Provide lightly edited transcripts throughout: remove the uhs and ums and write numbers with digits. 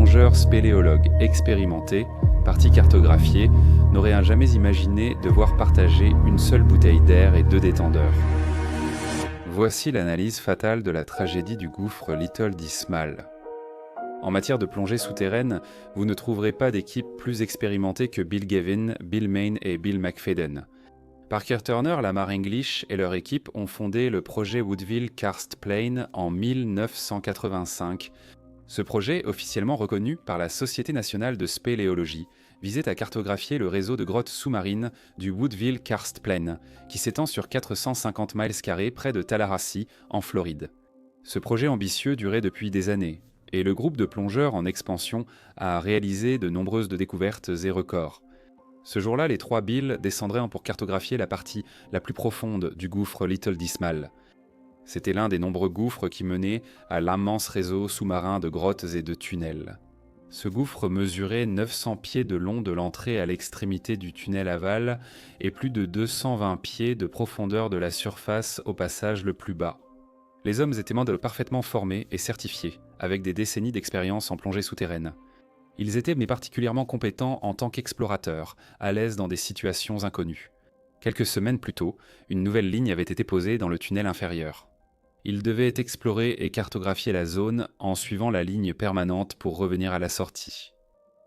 plongeurs spéléologues expérimentés, partis cartographier, n'auraient jamais imaginé devoir partager une seule bouteille d'air et 2 détendeurs. Voici l'analyse fatale de la tragédie du gouffre Little Dismal. En matière de plongée souterraine, vous ne trouverez pas d'équipe plus expérimentée que Bill Gavin, Bill Mayne et Bill McFadden. Parker Turner, Lamar English et leur équipe ont fondé le projet Woodville Karst Plane en 1985. Ce projet, officiellement reconnu par la Société nationale de spéléologie, visait à cartographier le réseau de grottes sous-marines du Woodville Karst Plane, qui s'étend sur 450 miles carrés près de Tallahassee, en Floride. Ce projet ambitieux durait depuis des années, et le groupe de plongeurs en expansion a réalisé de nombreuses découvertes et records. Ce jour-là, les 3 Bill descendraient pour cartographier la partie la plus profonde du gouffre Little Dismal. C'était l'un des nombreux gouffres qui menaient à l'immense réseau sous-marin de grottes et de tunnels. Ce gouffre mesurait 900 pieds de long de l'entrée à l'extrémité du tunnel aval et plus de 220 pieds de profondeur de la surface au passage le plus bas. Les hommes étaient parfaitement formés et certifiés, avec des décennies d'expérience en plongée souterraine. Ils étaient particulièrement compétents en tant qu'explorateurs, à l'aise dans des situations inconnues. Quelques semaines plus tôt, une nouvelle ligne avait été posée dans le tunnel inférieur. Ils devaient explorer et cartographier la zone en suivant la ligne permanente pour revenir à la sortie.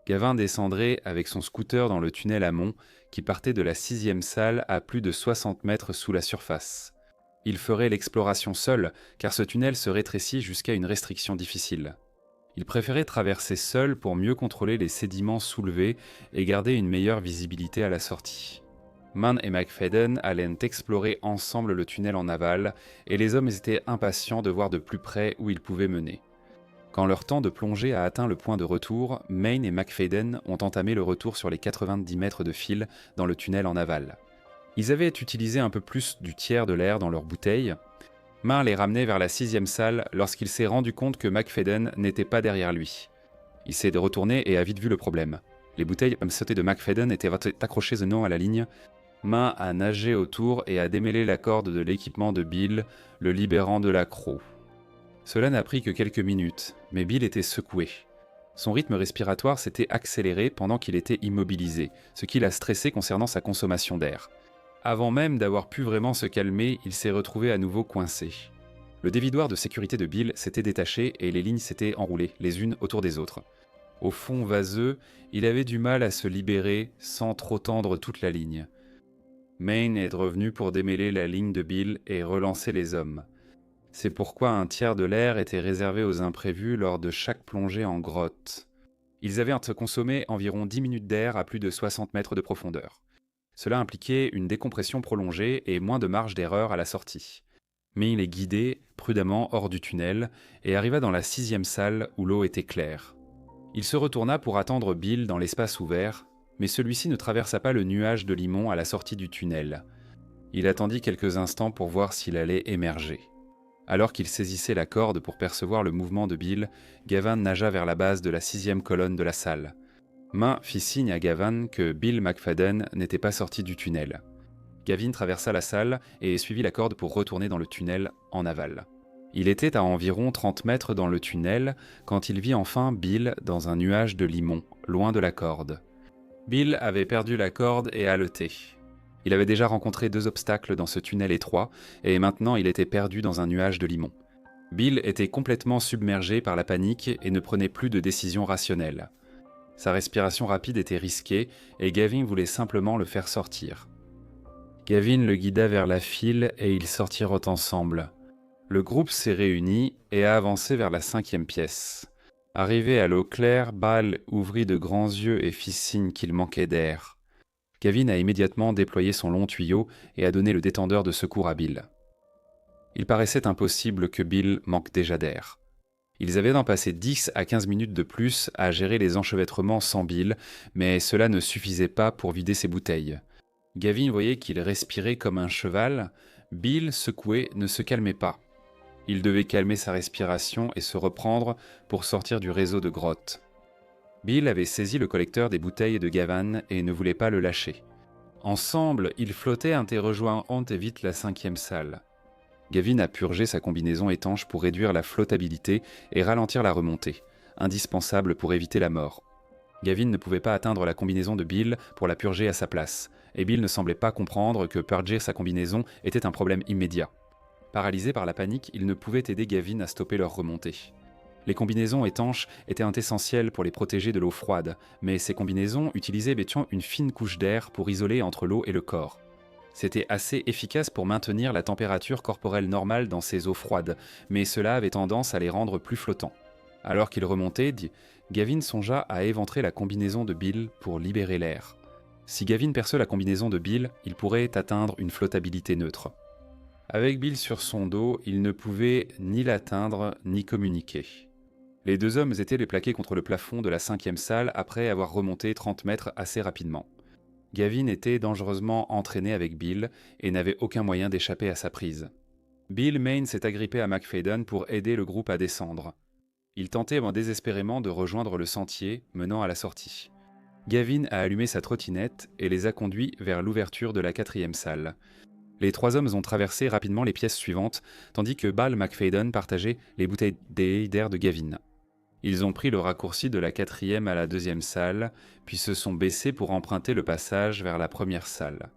Gavin descendrait avec son scooter dans le tunnel amont qui partait de la 6e salle à plus de 60 mètres sous la surface. Il ferait l'exploration seul car ce tunnel se rétrécit jusqu'à une restriction difficile. Il préférait traverser seul pour mieux contrôler les sédiments soulevés et garder une meilleure visibilité à la sortie. Mann et McFadden allaient explorer ensemble le tunnel en aval et les hommes étaient impatients de voir de plus près où ils pouvaient mener. Quand leur temps de plongée a atteint le point de retour, Mayne et McFadden ont entamé le retour sur les 90 mètres de fil dans le tunnel en aval. Ils avaient utilisé un peu plus du tiers de l'air dans leurs bouteilles. Mann les ramenait vers la 6e salle lorsqu'il s'est rendu compte que McFadden n'était pas derrière lui. Il s'est retourné et a vite vu le problème. Les bouteilles sautées de McFadden étaient accrochées de nom à la ligne. Mann a nagé autour et a démêlé la corde de l'équipement de Bill, le libérant de l'accroc. Cela n'a pris que quelques minutes, mais Bill était secoué. Son rythme respiratoire s'était accéléré pendant qu'il était immobilisé, ce qui l'a stressé concernant sa consommation d'air. Avant même d'avoir pu vraiment se calmer, il s'est retrouvé à nouveau coincé. Le dévidoir de sécurité de Bill s'était détaché et les lignes s'étaient enroulées, les unes autour des autres. Au fond vaseux, il avait du mal à se libérer sans trop tendre toute la ligne. Mayne est revenu pour démêler la ligne de Bill et relancer les hommes. C'est pourquoi un tiers de l'air était réservé aux imprévus lors de chaque plongée en grotte. Ils avaient consommé environ 10 minutes d'air à plus de 60 mètres de profondeur. Cela impliquait une décompression prolongée et moins de marge d'erreur à la sortie. Mais il est guidé prudemment hors du tunnel et arriva dans la 6e salle où l'eau était claire. Il se retourna pour attendre Bill dans l'espace ouvert, mais celui-ci ne traversa pas le nuage de limon à la sortie du tunnel. Il attendit quelques instants pour voir s'il allait émerger. Alors qu'il saisissait la corde pour percevoir le mouvement de Bill, Gavin nagea vers la base de la 6e colonne de la salle. Mann fit signe à Gavin que Bill McFadden n'était pas sorti du tunnel. Gavin traversa la salle et suivit la corde pour retourner dans le tunnel en aval. Il était à environ 30 mètres dans le tunnel quand il vit enfin Bill dans un nuage de limon, loin de la corde. Bill avait perdu la corde et haleté. Il avait déjà rencontré 2 obstacles dans ce tunnel étroit et maintenant il était perdu dans un nuage de limon. Bill était complètement submergé par la panique et ne prenait plus de décisions rationnelles. Sa respiration rapide était risquée et Gavin voulait simplement le faire sortir. Gavin le guida vers la file et ils sortirent ensemble. Le groupe s'est réuni et a avancé vers la 5e pièce. Arrivé à l'eau claire, Bill ouvrit de grands yeux et fit signe qu'il manquait d'air. Gavin a immédiatement déployé son long tuyau et a donné le détendeur de secours à Bill. Il paraissait impossible que Bill manque déjà d'air. Ils avaient d'en passer 10 à 15 minutes de plus à gérer les enchevêtrements sans Bill, mais cela ne suffisait pas pour vider ses bouteilles. Gavin voyait qu'il respirait comme un cheval. Bill, secoué, ne se calmait pas. Il devait calmer sa respiration et se reprendre pour sortir du réseau de grottes. Bill avait saisi le collecteur des bouteilles de Gavin et ne voulait pas le lâcher. Ensemble, ils flottaient et rejoignent vite la 5e salle. Gavin a purgé sa combinaison étanche pour réduire la flottabilité et ralentir la remontée. indispensable pour éviter la mort. Gavin ne pouvait pas atteindre la combinaison de Bill pour la purger à sa place, et Bill ne semblait pas comprendre que purger sa combinaison était un problème immédiat. Paralysé par la panique, il ne pouvait aider Gavin à stopper leur remontée. Les combinaisons étanches étaient essentielles pour les protéger de l'eau froide, mais ces combinaisons utilisaient une fine couche d'air pour isoler entre l'eau et le corps. C'était assez efficace pour maintenir la température corporelle normale dans ces eaux froides, mais cela avait tendance à les rendre plus flottants. Alors qu'il remontait, Gavin songea à éventrer la combinaison de Bill pour libérer l'air. Si Gavin perçait la combinaison de Bill, il pourrait atteindre une flottabilité neutre. Avec Bill sur son dos, il ne pouvait ni l'atteindre ni communiquer. Les deux hommes étaient les plaqués contre le plafond de la 5e salle après avoir remonté 30 mètres assez rapidement. Gavin était dangereusement entraîné avec Bill et n'avait aucun moyen d'échapper à sa prise. Bill Mayne s'est agrippé à McFadden pour aider le groupe à descendre. Il tentait désespérément de rejoindre le sentier menant à la sortie. Gavin a allumé sa trottinette et les a conduits vers l'ouverture de la 4e salle. Les trois hommes ont traversé rapidement les pièces suivantes, tandis que Bal McFadden partageait les bouteilles d'air de Gavin. Ils ont pris le raccourci de la 4e à la 2e salle, puis se sont baissés pour emprunter le passage vers la 1re salle.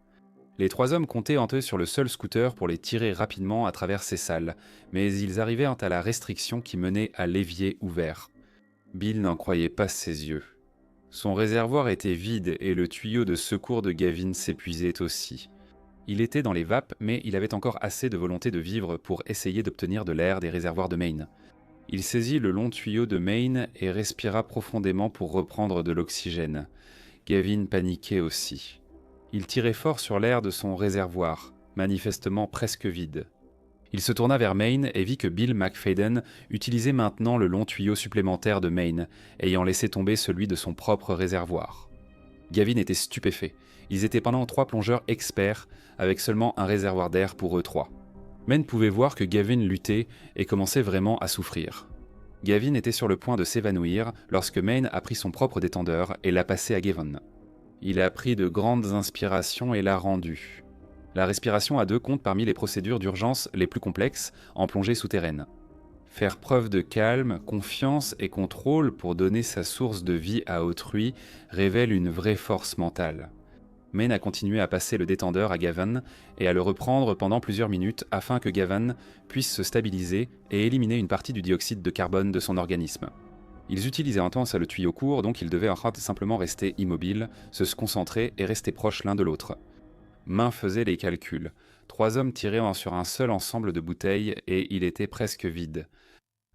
Les trois hommes comptaient entrer sur le seul scooter pour les tirer rapidement à travers ces salles, mais ils arrivaient à la restriction qui menait à l'évier ouvert. Bill n'en croyait pas ses yeux. Son réservoir était vide et le tuyau de secours de Gavin s'épuisait aussi. Il était dans les vapes, mais il avait encore assez de volonté de vivre pour essayer d'obtenir de l'air des réservoirs de Mayne. Il saisit le long tuyau de Mayne et respira profondément pour reprendre de l'oxygène. Gavin paniquait aussi. Il tirait fort sur l'air de son réservoir, manifestement presque vide. Il se tourna vers Mayne et vit que Bill McFadden utilisait maintenant le long tuyau supplémentaire de Mayne, ayant laissé tomber celui de son propre réservoir. Gavin était stupéfait. Ils étaient pendant 3 plongeurs experts, avec seulement un réservoir d'air pour eux 3. Mayne pouvait voir que Gavin luttait et commençait vraiment à souffrir. Gavin était sur le point de s'évanouir lorsque Mayne a pris son propre détendeur et l'a passé à Gavin. Il a pris de grandes inspirations et l'a rendu. La respiration à 2 compte parmi les procédures d'urgence les plus complexes en plongée souterraine. Faire preuve de calme, confiance et contrôle pour donner sa source de vie à autrui révèle une vraie force mentale. Mayne a continué à passer le détendeur à Gavin et à le reprendre pendant plusieurs minutes afin que Gavin puisse se stabiliser et éliminer une partie du dioxyde de carbone de son organisme. Ils utilisaient un temps le tuyau court, donc ils devaient simplement rester immobiles, se concentrer et rester proches l'un de l'autre. Main faisait les calculs. 3 hommes tiraient sur un seul ensemble de bouteilles et il était presque vide.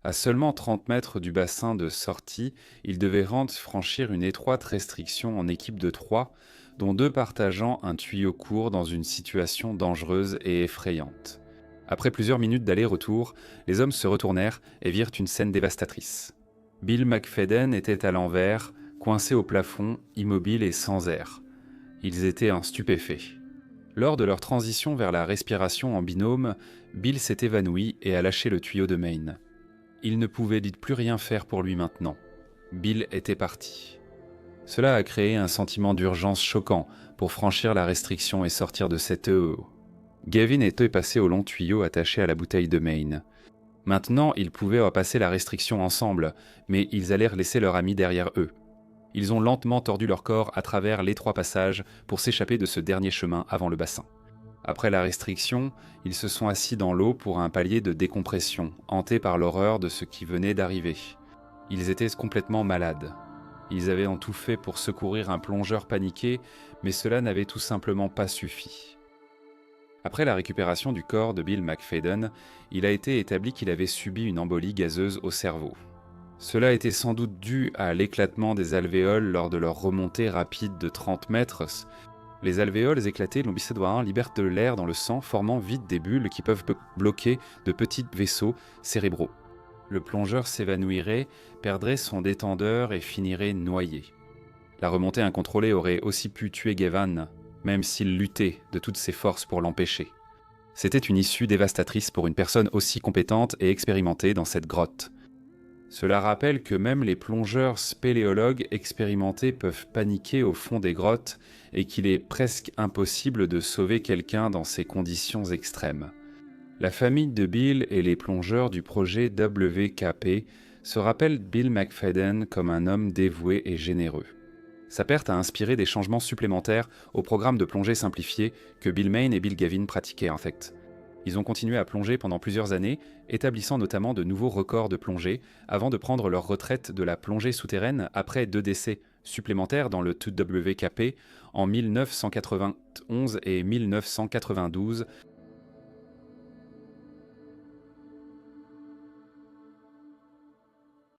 À seulement 30 mètres du bassin de sortie, ils devaient franchir une étroite restriction en équipe de 3, dont 2 partageant un tuyau court dans une situation dangereuse et effrayante. Après plusieurs minutes d'aller-retour, les hommes se retournèrent et virent une scène dévastatrice. Bill McFadden était à l'envers, coincé au plafond, immobile et sans air. Ils étaient stupéfaits. Lors de leur transition vers la respiration en binôme, Bill s'est évanoui et a lâché le tuyau de Mayne. Il ne pouvait plus rien faire pour lui maintenant. Bill était parti. Cela a créé un sentiment d'urgence choquant pour franchir la restriction et sortir de cette eau. Gavin était passé au long tuyau attaché à la bouteille de Mayne. Maintenant, ils pouvaient passer la restriction ensemble, mais ils allèrent laisser leur ami derrière eux. Ils ont lentement tordu leur corps à travers l'étroit passage pour s'échapper de ce dernier chemin avant le bassin. Après la restriction, ils se sont assis dans l'eau pour un palier de décompression, hantés par l'horreur de ce qui venait d'arriver. Ils étaient complètement malades. Ils avaient tout fait pour secourir un plongeur paniqué, mais cela n'avait tout simplement pas suffi. Après la récupération du corps de Bill McFadden, il a été établi qu'il avait subi une embolie gazeuse au cerveau. Cela était sans doute dû à l'éclatement des alvéoles lors de leur remontée rapide de 30 mètres. Les alvéoles éclatées libèrent de l'air dans le sang, formant vite des bulles qui peuvent bloquer de petits vaisseaux cérébraux. Le plongeur s'évanouirait, perdrait son détendeur et finirait noyé. La remontée incontrôlée aurait aussi pu tuer Gavin, même s'il luttait de toutes ses forces pour l'empêcher. C'était une issue dévastatrice pour une personne aussi compétente et expérimentée dans cette grotte. Cela rappelle que même les plongeurs spéléologues expérimentés peuvent paniquer au fond des grottes et qu'il est presque impossible de sauver quelqu'un dans ces conditions extrêmes. La famille de Bill et les plongeurs du projet WKP se rappelle Bill McFadden comme un homme dévoué et généreux. Sa perte a inspiré des changements supplémentaires au programme de plongée simplifié que Bill Mayne et Bill Gavin pratiquaient en fait. Ils ont continué à plonger pendant plusieurs années, établissant notamment de nouveaux records de plongée, avant de prendre leur retraite de la plongée souterraine après 2 décès supplémentaires dans le 2WKP en 1991 et 1992